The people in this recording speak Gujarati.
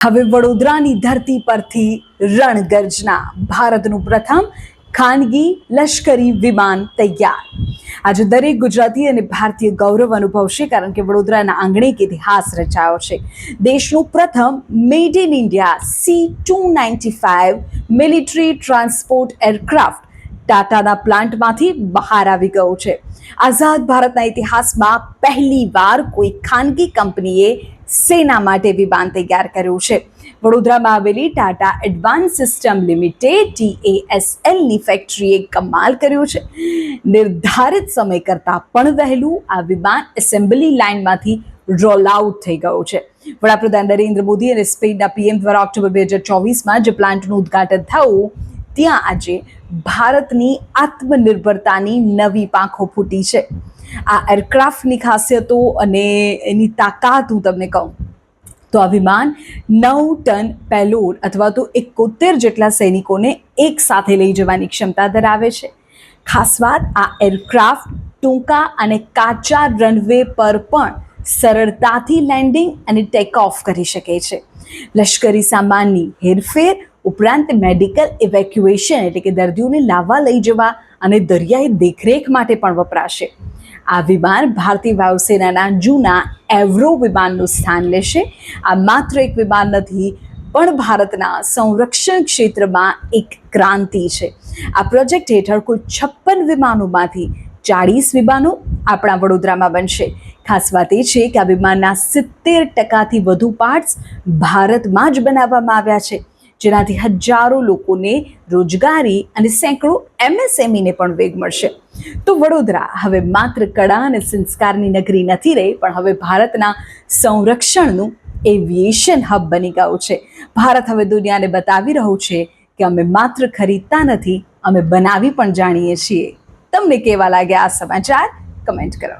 હવે વડોદરાની ધરતી પરથી રણગર્જના, ભારતનું પ્રથમ ખાનગી લશ્કરી વિમાન તૈયાર. આજે દરેક ગુજરાતી અને ભારતીય ગૌરવ અનુભવશે, કારણ કે વડોદરાના આંગણે એક ઇતિહાસ રચાયો છે. દેશનું પ્રથમ made in India C-295 military transport aircraft ટાટાના પ્લાન્ટમાંથી બહાર આવી ગયો છે. આઝાદ ભારતના ઇતિહાસમાં પહેલીવાર કોઈ ખાનગી કંપનીએ સેના માટે વિમાન તૈયાર કર્યું છે. વડોદરામાં આવેલી ટાટા એડવાન્સ સિસ્ટમ લિમિટેડ TASLની ફેક્ટરીએ કમાલ કર્યું છે. નિર્ધારિત સમય કરતાં પણ વહેલું આ વિમાન એસેમ્બલી લાઇનમાંથી રોલ આઉટ થઈ ગયું છે. વડાપ્રધાન નરેન્દ્ર મોદી અને સ્પેનના PM દ્વારા ઓક્ટોબર 2024માં જે પ્લાન્ટનું ઉદ્ઘાટન થયું, ત્યાં આજે ભારતની આત્મનિર્ભરતાની નવી પાંખો ફૂટી છે. આ એરક્રાફ્ટની ખાસિયતો અને એની તાકાત હું તમને કહું તો આ વિમાન 9 ટન પેલોડ અથવા તો 71 જેટલા સૈનિકોને એક સાથે લઈ જવાની ક્ષમતા ધરાવે છે. ખાસ વાત, આ એરક્રાફ્ટ ટૂંકા અને કાચા રનવે પર પણ સરળતાથી લેન્ડિંગ અને ટેક ઓફ કરી શકે છે. લશ્કરી સામાનની હેરફેર ઉપરાંત મેડિકલ ઇવેક્યુએશન એટલે કે દર્દીઓને લાવવા લઈ જવા અને દરિયાઈ દેખરેખ માટે પણ વપરાશે. આ વિમાન ભારતીય વાયુસેનાના જૂના એવરો વિમાનનું સ્થાન લેશે. આ માત્ર એક વિમાન નથી, પણ ભારતના સંરક્ષણ ક્ષેત્રમાં એક ક્રાંતિ છે. આ પ્રોજેક્ટ હેઠળ કુલ 56 વિમાનોમાંથી 40 વિમાનો આપણા વડોદરામાં બનશે. ખાસ વાત એ છે કે આ વિમાનના 70%થી વધુ પાર્ટ્સ ભારતમાં જ બનાવવામાં આવ્યા છે, જેનાથી હજારો લોકોને રોજગારી અને સેંકડો MSMEને પણ વેગ મળશે. તો વડોદરા હવે માત્ર કળા અને સંસ્કારની નગરી નથી રહી, પણ હવે ભારતના સંરક્ષણનું એવિએશન હબ બની ગયું છે. ભારત હવે દુનિયાને બતાવી રહ્યું છે કે અમે માત્ર ખરીદતા નથી, અમે બનાવી પણ જાણીએ છીએ. તમને કેવા લાગ્યા આ સમાચાર? કમેન્ટ કરો.